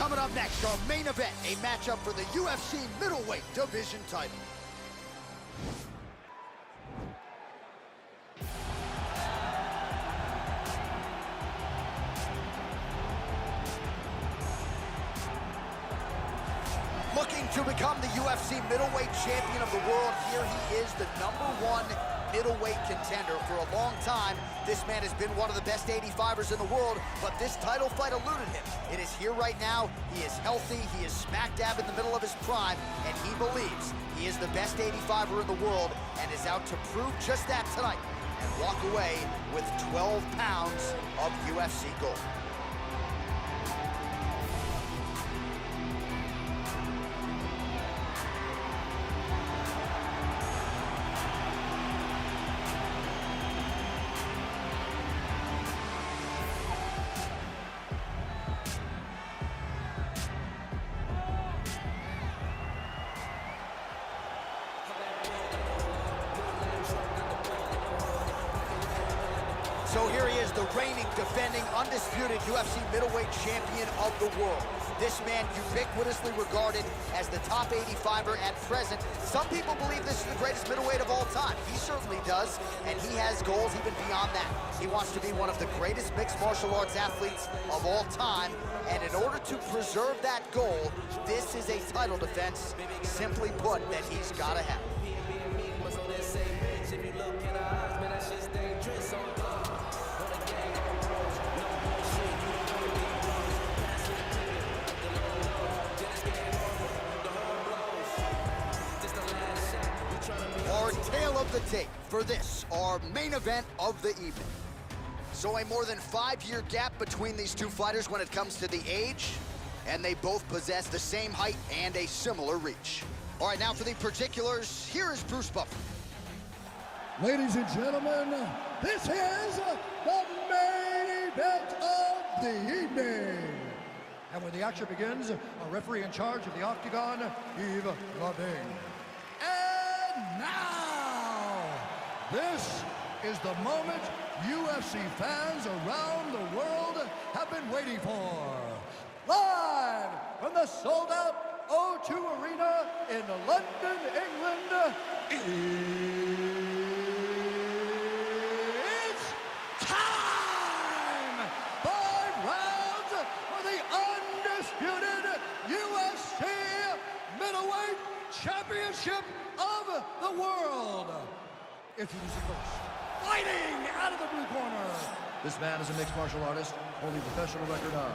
Coming up next, our main event, a matchup for the UFC middleweight division title. Looking to become the UFC middleweight champion of the world, here he is, the #1 middleweight contender. For a long time, this man has been one of the best 85ers in the world, but this title fight eluded him. It is here right now. He is healthy. He is smack dab in the middle of his prime, and he believes he is the best 85er in the world and is out to prove just that tonight and walk away with 12 pounds of UFC gold. So here he is, the reigning, defending, undisputed UFC middleweight champion of the world. This man ubiquitously regarded as the top 85er at present. Some people believe this is the greatest middleweight of all time. He certainly does, and he has goals even beyond that. He wants to be one of the greatest mixed martial arts athletes of all time, and in order to preserve that goal, this is a title defense, simply put, that he's gotta have. Our tale of the tape for this, our main event of the evening. So a more than 5-year gap between these two fighters when it comes to the age, and they both possess the same height and a similar reach. All right, now for the particulars, here is Bruce Buffer. Ladies and gentlemen, this is the main event of the evening. And when the action begins, our referee in charge of the Octagon, Yves Lavigne. And now, this is the moment UFC fans around the world have been waiting for. Live from the sold-out O2 Arena in London, England, it's time! 5 rounds for the undisputed UFC middleweight championship of the world. Introducing first, fighting out of the blue corner. This man is a mixed martial artist, holding a professional record of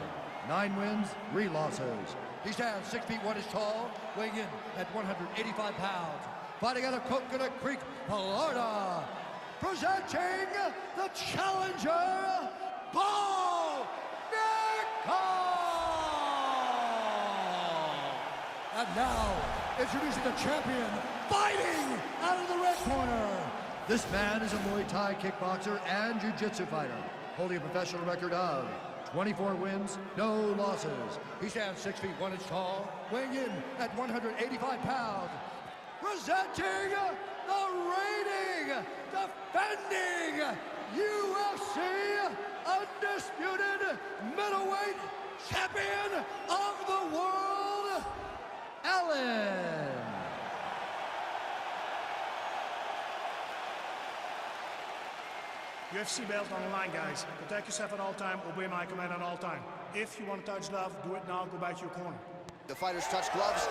9 wins, 3 losses. He stands 6 feet 1 inches tall, weighing in at 185 pounds. Fighting out of Coconut Creek, Florida. Presenting the challenger, Bo NICKAL! And now, introducing the champion, fighting out of the red corner. This man is a Muay Thai kickboxer and jiu-jitsu fighter, holding a professional record of 24 wins, no losses. He stands 6 feet 1 inch tall, weighing in at 185 pounds. Presenting the reigning, defending UFC undisputed middleweight champion of the world, Allen. UFC belt on the line, guys. Protect yourself at all time, obey my command at all time. If you want to touch glove, do it now, go back to your corner. The fighters touch gloves.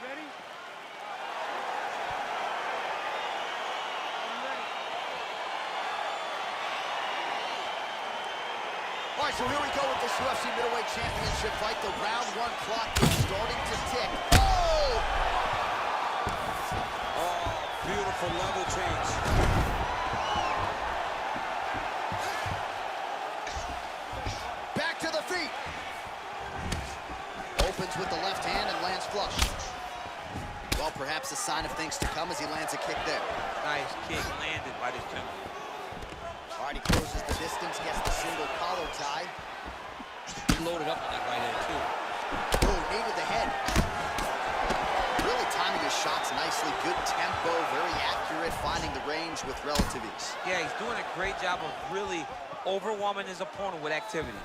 Ready? All right, so here we go with this UFC middleweight championship fight. The round 1 clock is starting to tick. Oh! Beautiful level change. Back to the feet. Opens with the left hand and lands flush. Well, perhaps a sign of things to come as he lands a kick there. Nice kick landed by this gentleman. All right, he closes the distance, gets the single collar tie. He loaded up on that right hand, too. Oh, knee to the head. Really timing his shots nicely. Good tempo, very accurate, finding the range with relative ease. Yeah, he's doing a great job of really overwhelming his opponent with activity.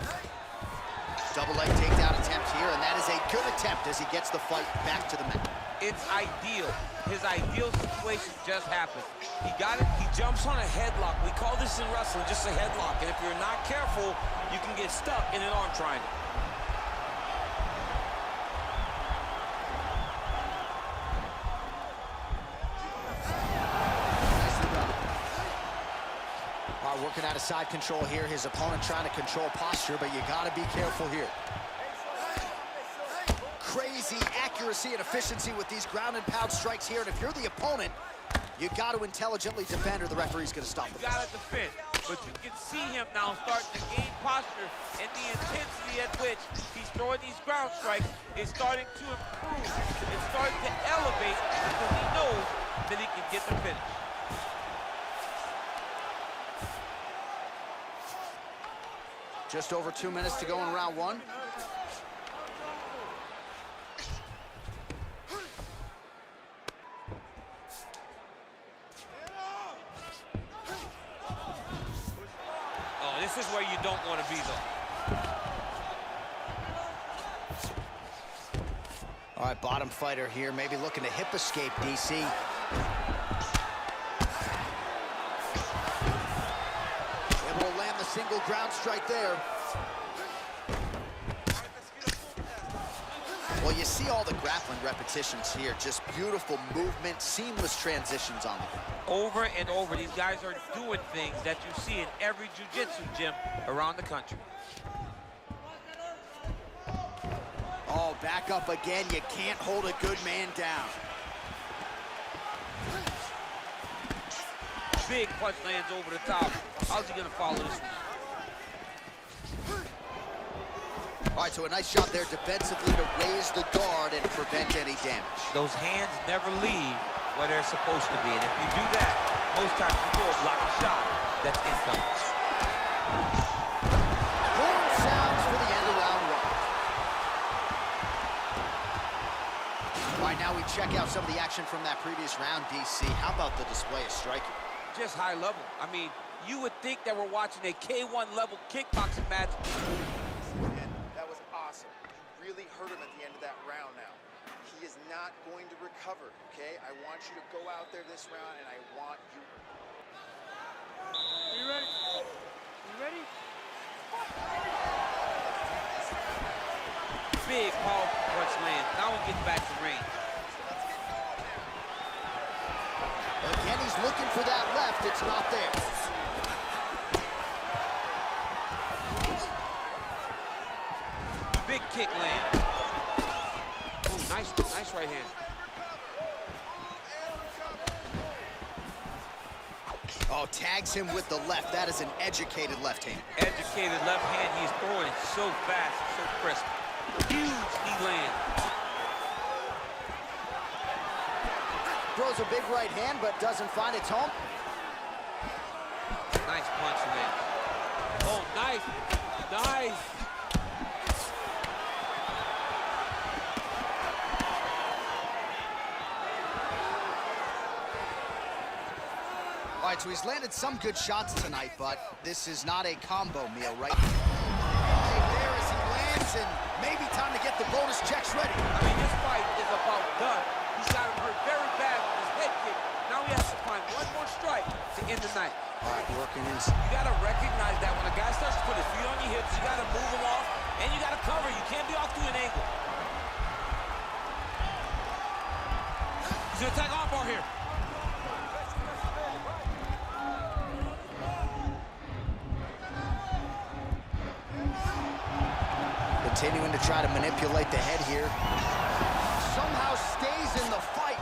Double leg takedown attempt here, and that is a good attempt as he gets the fight back to the mat. It's ideal. His ideal situation just happened. He got it, he jumps on a headlock. We call this in wrestling just a headlock, and if you're not careful, you can get stuck in an arm triangle. Working out of side control here. His opponent trying to control posture, but you got to be careful here. Crazy accuracy and efficiency with these ground and pound strikes here. And if you're the opponent, you got to intelligently defend or the referee's going to stop it. You got to defend, but you can see him now starting to gain posture, and the intensity at which he's throwing these ground strikes is starting to improve. It's starting to elevate because he knows that he can get the finish. Just over 2 minutes to go in round one. Oh, this is where you don't want to be, though. All right, bottom fighter here, maybe looking to hip escape, DC. Able to land the single ground strike there. Well, you see all the grappling repetitions here. Just beautiful movement, seamless transitions on the ground. Over and over, these guys are doing things that you see in every jiu-jitsu gym around the country. Oh, back up again. You can't hold a good man down. Big punch lands over the top. How's he gonna follow this one? All right, so a nice job there defensively to raise the guard and prevent any damage. Those hands never leave where they're supposed to be, and if you do that, most times you go block a shot that's incoming. Horn sounds for the end of round one. All right, now we check out some of the action from that previous round, DC. How about the display of striking? Just high level. I mean, you would think that we're watching a K1 level kickboxing match. And that was awesome. You really hurt him at the end of that round now. He is not going to recover, okay? I want you to go out there this round, and I want you... Are you ready? You ready? Big powerful punch land. Now we get back to range. Again, he's looking for that left. It's not there. Big kick land. Ooh, nice right hand. Oh, tags him with the left. That is an educated left hand. Educated left hand. He's throwing it so fast, so crisp. Huge knee land. Throws a big right hand, but doesn't find its home. Nice punch land. Oh, nice. Nice. All right, so he's landed some good shots tonight, but this is not a combo meal, right? Right there as he lands, and maybe time to get the bonus checks ready. I mean, this fight is about done. He's got him hurt very bad with his head kick. Now he has to find one more strike to end the night. All right, working in. You got to recognize that when a guy starts to put his feet on your hips, you got to move him off, and you got to cover. You can't be off to an angle. He's going to attack armbar here. Continuing to try to manipulate the head here. Somehow stays in the fight.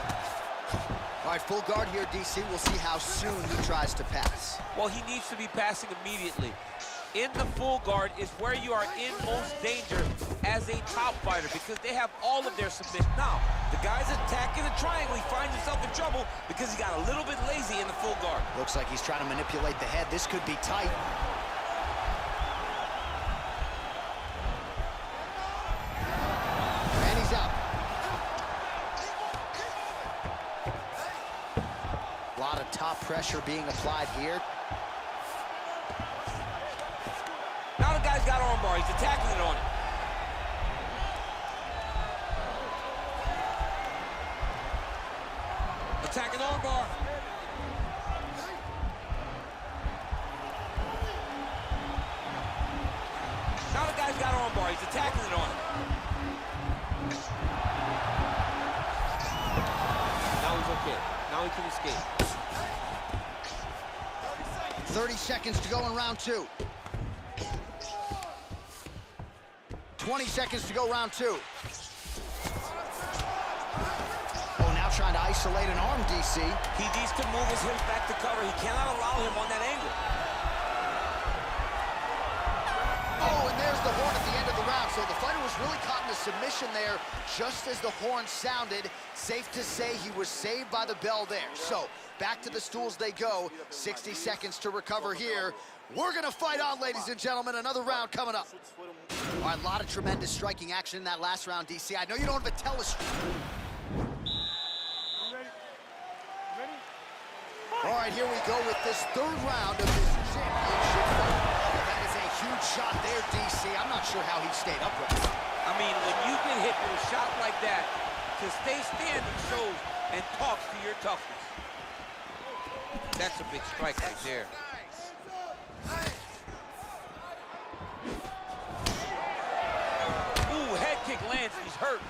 All right, full guard here, DC. We'll see how soon he tries to pass. Well, he needs to be passing immediately. In the full guard is where you are in most danger as a top fighter because they have all of their submission. Now, the guy's attacking the triangle. He finds himself in trouble because he got a little bit lazy in the full guard. Looks like he's trying to manipulate the head. This could be tight. And he's out. pressure being applied here. Now the guy's got armbar. He's attacking it on it. Attacking armbar. Now the guy's got armbar. He's attacking it on it. Now he's okay. Now he can escape. 30 seconds to go in round 2. 20 seconds to go round 2. Oh, now trying to isolate an arm, DC. He needs to move his hips back to cover. He cannot allow him on that angle. Oh, and there's the horn at the end of the round. So the fighter was really caught in a submission there just as the horn sounded. Safe to say he was saved by the bell there. So back to the stools they go. 60 seconds to recover here. We're going to fight on, ladies and gentlemen. Another round coming up. All right, a lot of tremendous striking action in that last round, DC. I know you don't have a telescope. All right, here we go with this third round of this championship fight. That is a huge shot there, DC. I'm not sure how he stayed upright. I mean, when you get hit with a shot like that, to stay standing shows and talks to your toughness. That's a big strike right there. Ooh, head kick lands, he's hurt.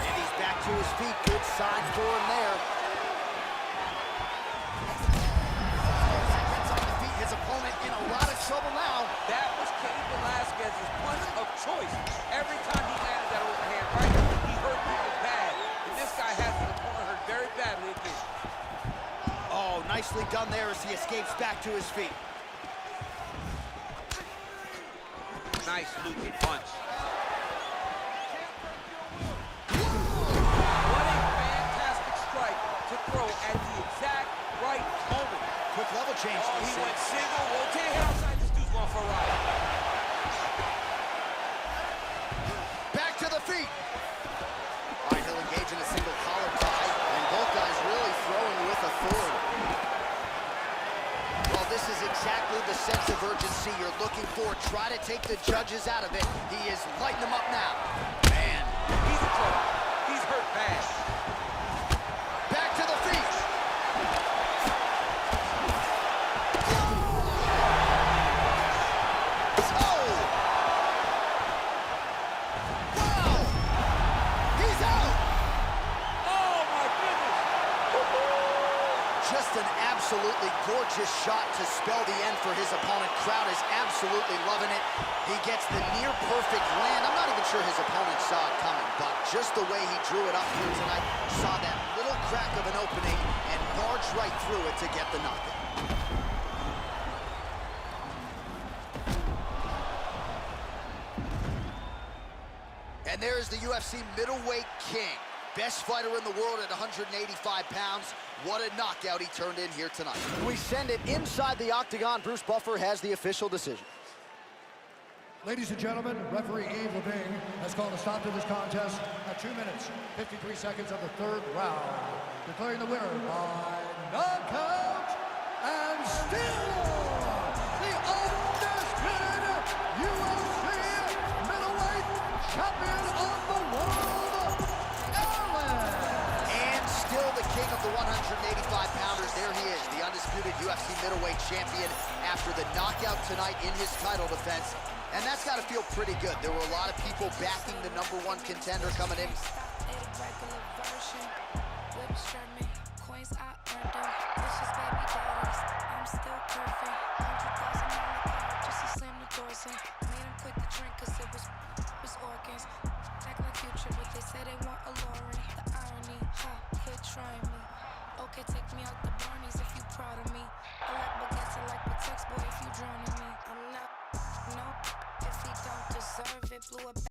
And he's back to his feet. Good sign for him there. Gets on the feet. His opponent in a lot of trouble now. That was Cain Velasquez's punch of choice. Every time he landed that overhand right, he hurt people bad. And this guy has his opponent hurt very badly again. Oh, nicely done there as he escapes back to his feet. Nice looping punch. What a fantastic strike to throw at the exact right moment. Quick level change. Oh, he went single, rotate head outside. This dude's going for a ride. Back to the feet. All right, he'll engage in a single collar tie. And both guys really throwing with authority. Well, this is exactly the sense of urgency you're looking for. Try to take the judges out of it. He is lighting them up now. Man. He's in trouble. He's hurt bad. Back to the feet. Oh! Wow! He's out! Oh, my goodness. Just an absolutely gorgeous shot to spell the end for his opponent. Crowd is absolutely loving it. He gets the near-perfect land. I'm not even sure his opponent saw it coming, but just the way he drew it up here tonight, saw that little crack of an opening and barged right through it to get the knockout. And there's the UFC middleweight king. Best fighter in the world at 185 pounds. What a knockout he turned in here tonight. We send it inside the octagon. Bruce Buffer has the official decision. Ladies and gentlemen, referee Yves Levine has called a stop to this contest at 2 minutes, 53 seconds of the third round, declaring the winner by knockout and still the undisputed UFC middleweight champion of the world, And still the king of the 185-pounders. There he is, the undisputed UFC middleweight champion after the knockout tonight in his title defense. And that's got to feel pretty good. There were a lot of people backing the #1 contender coming in.